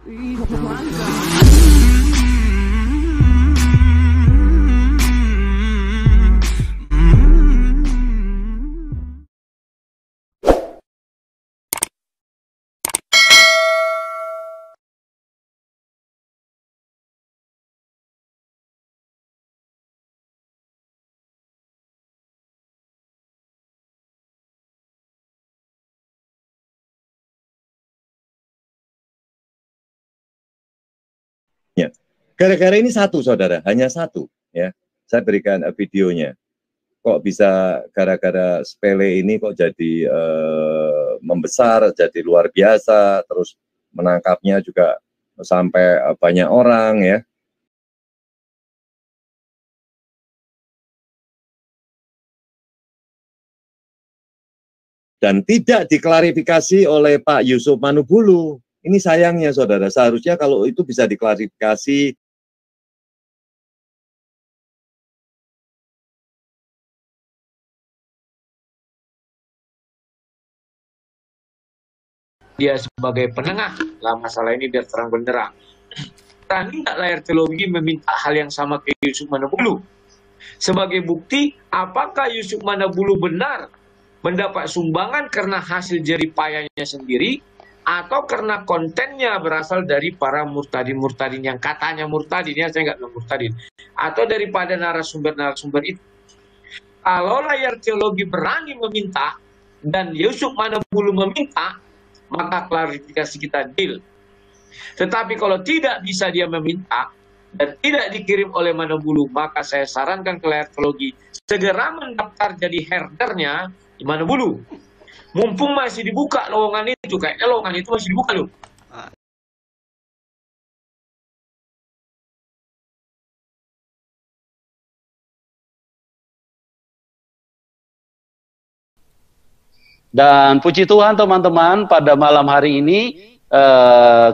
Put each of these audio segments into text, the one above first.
Ya. Gara-gara ini satu, saudara, hanya satu. Ya, saya berikan videonya. Kok bisa gara-gara sepele ini kok jadi membesar, jadi luar biasa, terus menangkapnya juga sampai banyak orang, ya. Dan tidak diklarifikasi oleh Pak Yusuf Manubulu. Ini sayangnya, saudara. Seharusnya kalau itu bisa diklarifikasi. Dia sebagai penengah dalam masalah ini biar terang benderang. Berani nggak layar teologi meminta hal yang sama ke Yusuf Manubulu? Sebagai bukti, apakah Yusuf Manubulu benar mendapat sumbangan karena hasil jeripayanya sendiri, atau karena kontennya berasal dari para murtadin-murtadin yang katanya murtadin, ya saya nggak bilang murtadin, atau daripada narasumber-narasumber itu. Kalau layar teologi berani meminta dan Yusuf Manubulu meminta, maka klarifikasi kita deal. Tetapi kalau tidak bisa dia meminta dan tidak dikirim oleh Manubulu, maka saya sarankan ke layar teologi segera mendaftar jadi herdernya di Manubulu. Mumpung masih dibuka lowongan itu, kayaknya lowongan itu masih dibuka loh. Dan puji Tuhan teman-teman, pada malam hari ini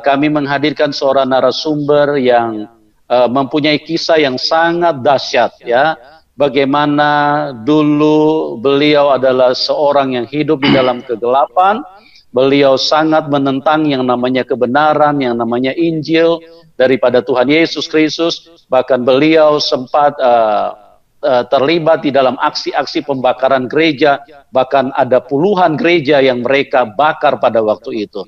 kami menghadirkan seorang narasumber yang mempunyai kisah yang sangat dahsyat, ya. Bagaimana dulu beliau adalah seorang yang hidup di dalam kegelapan. Beliau sangat menentang yang namanya kebenaran, yang namanya Injil daripada Tuhan Yesus Kristus. Bahkan beliau sempat terlibat di dalam aksi-aksi pembakaran gereja. Bahkan ada puluhan gereja yang mereka bakar pada waktu itu.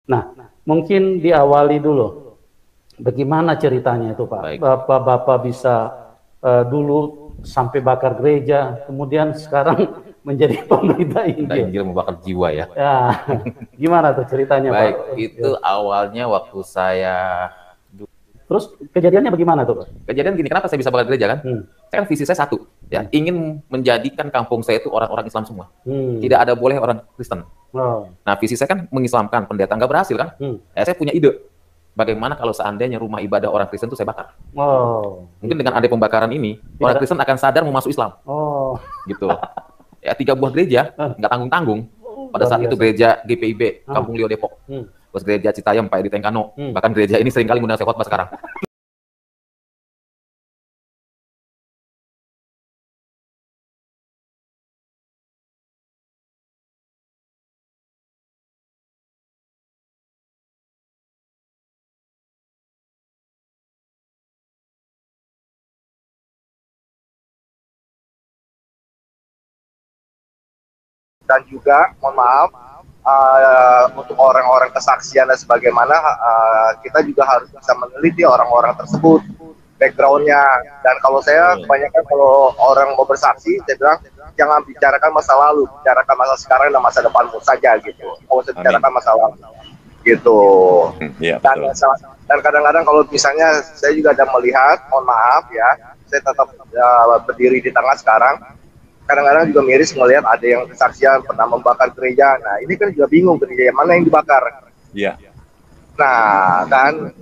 Nah, mungkin diawali dulu. Bagaimana ceritanya itu, Pak? Bapak bisa dulu sampai bakar gereja, kemudian sekarang menjadi pemberita Injil. Injil membakar jiwa, ya. Ya, gimana tuh ceritanya, Baik, Pak? itu awalnya waktu saya... Terus kejadiannya bagaimana tuh, Pak? Kejadian gini, kenapa saya bisa bakar gereja kan? Saya kan visi saya satu, ya, ingin menjadikan kampung saya itu orang-orang Islam semua. Tidak ada boleh orang Kristen. Nah, visi saya kan mengislamkan, pendeta nggak berhasil kan? Saya punya ide, bagaimana kalau seandainya rumah ibadah orang Kristen itu saya bakar? Mungkin dengan ada pembakaran ini, orang Kristen akan sadar mau masuk Islam. Gitu. Ya, 3 buah gereja, nggak tanggung-tanggung. Pada saat itu gereja GPIB, Kampung Lio Depok. Terus gereja Citayam, Pak Edi Tengkano. Bahkan gereja ini seringkali mengundang saya khotbah sekarang. Dan juga, mohon maaf, untuk orang-orang kesaksian dan sebagaimana, kita juga harus bisa meneliti orang-orang tersebut, background-nya. Dan kalau saya kebanyakan kalau orang mau bersaksi, saya bilang jangan bicarakan masa lalu, bicarakan masa sekarang dan masa depanmu saja gitu. Kalau saya bicarakan masa lalu, gitu. Dan kadang-kadang kalau misalnya saya juga ada melihat, mohon maaf ya, saya tetap berdiri di tengah sekarang. Kadang-kadang juga miris melihat ada yang kesaksian pernah membakar gereja. Nah, ini kan juga bingung gereja yang mana yang dibakar. Iya. Nah, kan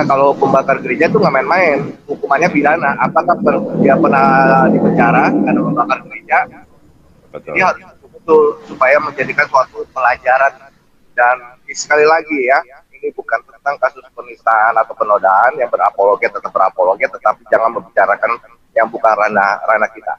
kalau pembakar gereja itu nggak main-main, hukumannya pidana. Apakah dia pernah dipenjara karena membakar gereja? Betul. Ini harus betul supaya menjadikan suatu pelajaran. Dan sekali lagi ya, ini bukan tentang kasus penistaan atau penodaan. Yang berapologet tetap berapologet, tetapi jangan membicarakan yang bukan ranah kita.